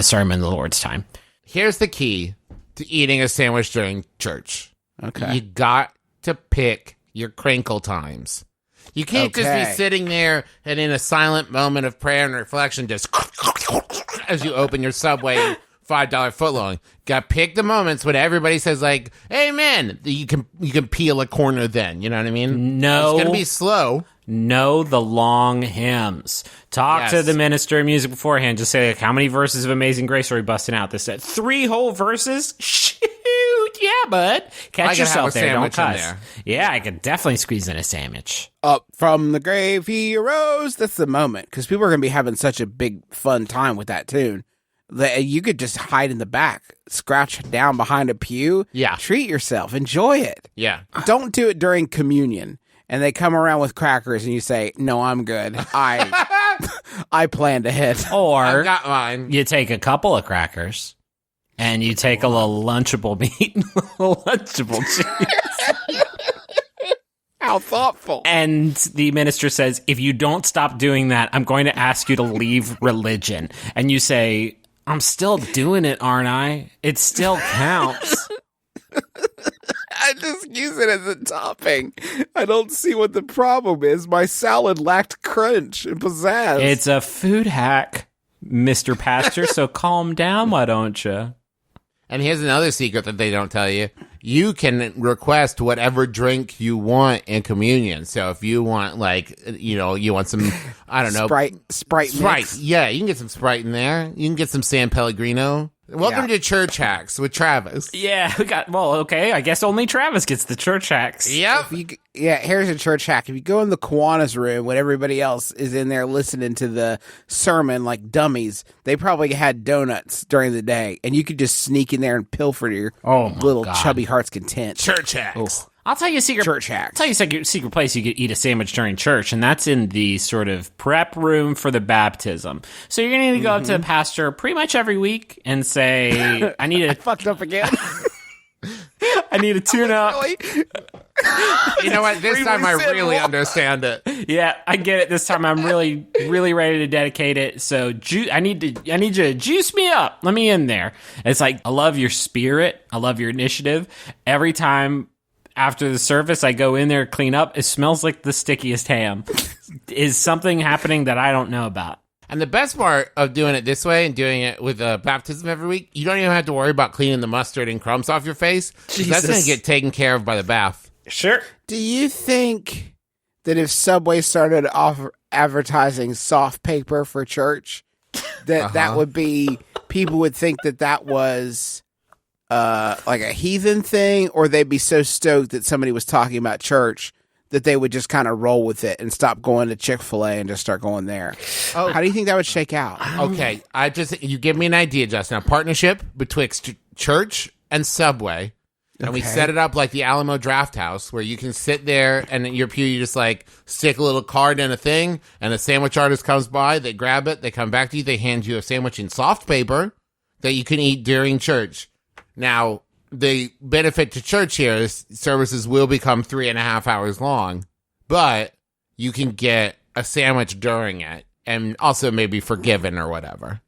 sermon, the Lord's time. Here's the key to eating a sandwich during church. Okay. You got to pick your crinkle times. You can't just be sitting there and in a silent moment of prayer and reflection just as you open your Subway $5 footlong. Got to pick the moments when everybody says like, "Amen." You can peel a corner then. You know what I mean? No. It's gonna be slow. Know the long hymns. Talk Yes. to the minister of music beforehand. Just say, like, how many verses of Amazing Grace are we busting out? This said 3 whole verses? Shoot, yeah, bud. Catch I can yourself have a there. Don't sandwich in cuss. there. Yeah, I could definitely squeeze in a sandwich. Up from the grave he arose. That's the moment, because people are going to be having such a big fun time with that tune that you could just hide in the back, scratch down behind a pew. Yeah. Treat yourself. Enjoy it. Yeah. Don't do it during communion. And they come around with crackers and you say, "No, I'm good. I planned ahead." Or I've got mine. you take a couple of crackers and you take a little Lunchable meat and a little Lunchable cheese. How thoughtful. And the minister says, if you don't stop doing that, I'm going to ask you to leave religion. And you say, I'm still doing it, aren't I? It still counts. I just use it as a topping. I don't see what the problem is. My salad lacked crunch and pizzazz. It's a food hack, Mr. Pastor, so calm down, why don't you? And here's another secret that they don't tell you. You can request whatever drink you want in communion. So if you want, like, you want some, I don't know. Sprite Sprite. mix. Yeah, you can get some Sprite in there. You can get some San Pellegrino. Welcome to Church Hacks with Travis. Yeah, okay, I guess only Travis gets the church hacks. Yep. Here's a church hack. If you go in the Kiwanis room when everybody else is in there listening to the sermon like dummies, they probably had donuts during the day, and you could just sneak in there and pilfer to your little chubby heart's content. Church Hacks. I'll tell you a secret. Church hacks. I'll tell you a secret place you could eat a sandwich during church, and that's in the sort of prep room for the baptism. So you're going to need to go up to the pastor pretty much every week and say, I need a... Fucked up again. I need a tune-up. You know what? This time I really understand it. Yeah, I get it. This time I'm really, really ready to dedicate it. So I need you to juice me up. Let me in there. It's like, I love your spirit. I love your initiative. Every time after the service, I go in there, clean up. It smells like the stickiest ham. Is something happening that I don't know about? And the best part of doing it this way and doing it with baptism every week, you don't even have to worry about cleaning the mustard and crumbs off your face. That's going to get taken care of by the bath. Sure. Do you think that if Subway started advertising soft paper for church, that would be, people would think that was like a heathen thing, or they'd be so stoked that somebody was talking about church that they would just kind of roll with it and stop going to Chick-fil-A and just start going there? Oh. How do you think that would shake out? Okay, you give me an idea, Justin. A partnership betwixt church and Subway. And we set it up like the Alamo Draft House, where you can sit there and in your pew, you just like stick a little card in a thing, and a sandwich artist comes by, they grab it, they come back to you, they hand you a sandwich in soft paper that you can eat during church. Now, the benefit to church here is services will become 3.5 hours long, but you can get a sandwich during it and also maybe forgiven or whatever.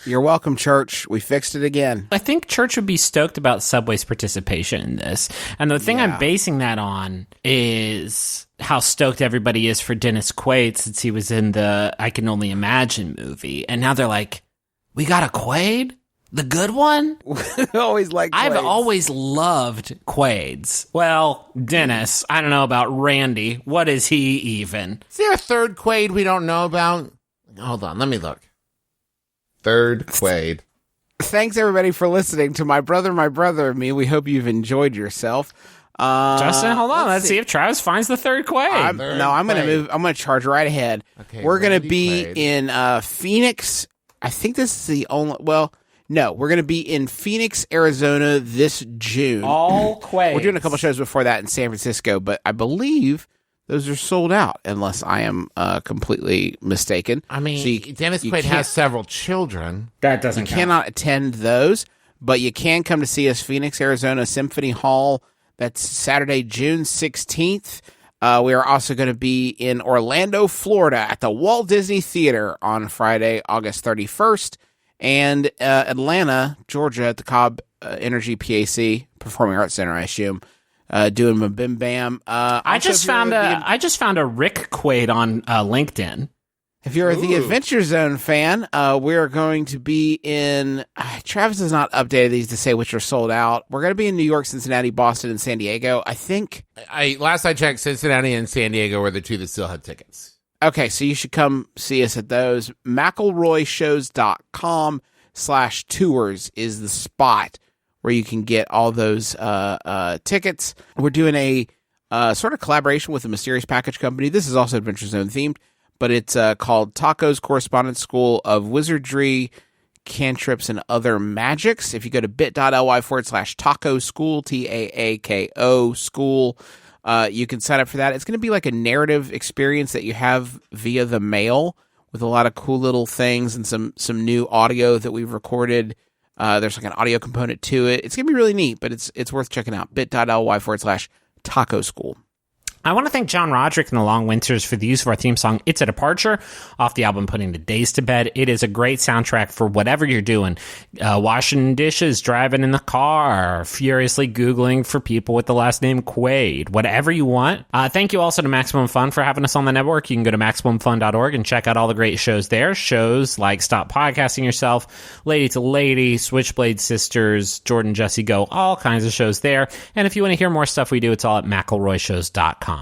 You're welcome, church. We fixed it again. I think church would be stoked about Subway's participation in this. And the thing I'm basing that on is how stoked everybody is for Dennis Quaid since he was in the I Can Only Imagine movie. And now they're like, we got a Quaid? The good one? Always like I've Quaids. always loved Quaids. Well, Dennis, I don't know about Randy. What is he even? Is there a third Quaid we don't know about? Hold on, let me look. Third Quaid. Thanks, everybody, for listening to My Brother, and Me. We hope you've enjoyed yourself. Justin, hold on. Let's see if Travis finds the third Quaid. I'm going to move. I'm going to charge right ahead. Okay, we're going to be Quaid. in Phoenix. I think this is the only... Well, no. We're going to be in Phoenix, Arizona this June. All Quaids. We're doing a couple shows before that in San Francisco, but I believe those are sold out, unless I am completely mistaken. I mean, So Dennis you Quaid can't- has several children. That doesn't count. cannot attend those, but you can come to see us, Phoenix, Arizona Symphony Hall. That's Saturday, June 16th. We are also going to be in Orlando, Florida at the Walt Disney Theater on Friday, August 31st, and Atlanta, Georgia at the Cobb Energy PAC, Performing Arts Center, I assume, doing MBMBaM. I just found a Rick Quaid on LinkedIn. If you're the Adventure Zone fan, we're going to be in... Travis has not updated these to say which are sold out. We're going to be in New York, Cincinnati, Boston, and San Diego. I think... Last I checked, Cincinnati and San Diego were the two that still had tickets. Okay, so you should come see us at those. McElroyshows.com/tours is the spot where you can get all those tickets. We're doing a sort of collaboration with a mysterious package company. This is also Adventure Zone themed, but it's called Taco's Correspondence School of Wizardry, Cantrips, and Other Magics. If you go to bit.ly/taco school, TAAKO school, you can sign up for that. It's going to be like a narrative experience that you have via the mail with a lot of cool little things and some new audio that we've recorded. There's like an audio component to it. It's going to be really neat, but it's worth checking out. bit.ly/taco school. I want to thank John Roderick and the Long Winters for the use of our theme song, It's a Departure, off the album Putting the Days to Bed. It is a great soundtrack for whatever you're doing. Washing dishes, driving in the car, furiously Googling for people with the last name Quaid, whatever you want. Thank you also to Maximum Fun for having us on the network. You can go to MaximumFun.org and check out all the great shows there. Shows like Stop Podcasting Yourself, Lady to Lady, Switchblade Sisters, Jordan Jesse Go, all kinds of shows there. And if you want to hear more stuff we do, it's all at McElroyshows.com.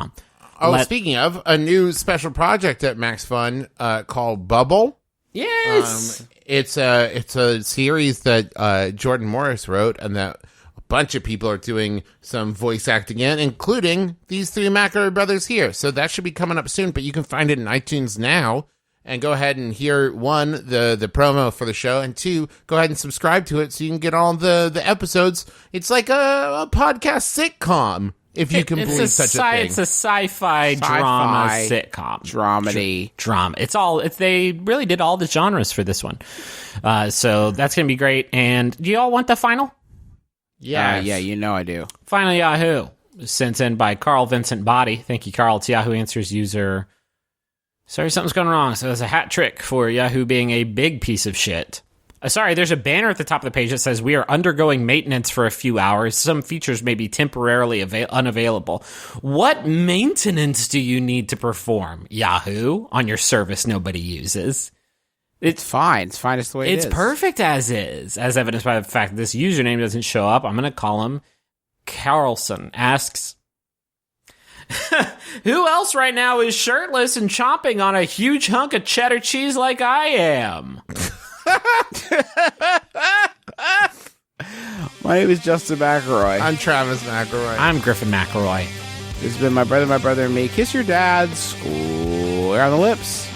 Speaking of, a new special project at Max Fun called Bubble. Yes. It's a series that Jordan Morris wrote, and that a bunch of people are doing some voice acting in, including these three McElroy brothers here. So that should be coming up soon, but you can find it in iTunes now. And go ahead and hear, one, the promo for the show, and two, go ahead and subscribe to it so you can get all the episodes. It's like a podcast sitcom, if you can believe such a thing. It's a sci-fi drama sitcom. Dramedy. Drama. They really did all the genres for this one. So that's going to be great. And do you all want the final? Yeah, you know I do. Final Yahoo, sent in by Carl Vincent Body. Thank you, Carl. It's Yahoo Answers user. Sorry, something's going wrong. So there's a hat trick for Yahoo being a big piece of shit. Sorry, there's a banner at the top of the page that says, we are undergoing maintenance for a few hours. Some features may be temporarily unavailable. What maintenance do you need to perform, Yahoo, on your service nobody uses? It's fine. It's fine as the way it is. It's perfect as is, as evidenced by the fact that this username doesn't show up. I'm going to call him Carlson. Asks, who else right now is shirtless and chomping on a huge hunk of cheddar cheese like I am? My name is Justin McElroy. I'm Travis McElroy. I'm Griffin McElroy. This has been my brother, and me. Kiss your dad square on the lips.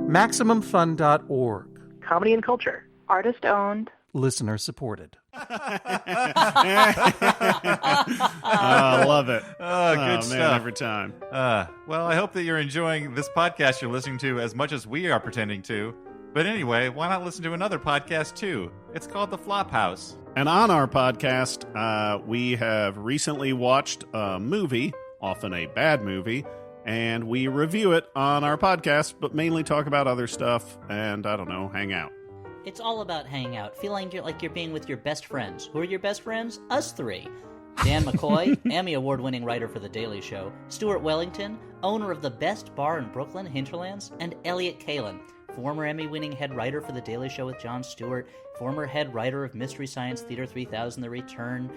MaximumFun.org. Comedy and culture. Artist owned. Listener supported. I love it. Oh, good stuff. Man, every time. Well, I hope that you're enjoying this podcast you're listening to as much as we are pretending to. But anyway, why not listen to another podcast too? It's called The Flophouse. And on our podcast, we have recently watched a movie, often a bad movie, and we review it on our podcast, but mainly talk about other stuff and, I don't know, hang out. It's all about hanging out, feeling like you're being with your best friends. Who are your best friends? Us three. Dan McCoy, Emmy Award-winning writer for The Daily Show, Stuart Wellington, owner of the best bar in Brooklyn, Hinterlands, and Elliot Kalin, former Emmy-winning head writer for The Daily Show with Jon Stewart, former head writer of Mystery Science Theater 3000, The Return,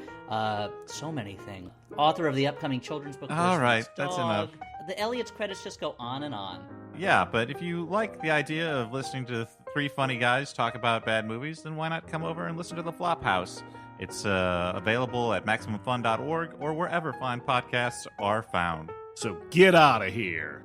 so many things. Author of the upcoming children's book, All right, Dog. that's enough. The Elliot's credits just go on and on. Yeah, but if you like the idea of listening to three funny guys talk about bad movies, then why not come over and listen to The Flophouse? It's available at MaximumFun.org or wherever fine podcasts are found. So get out of here.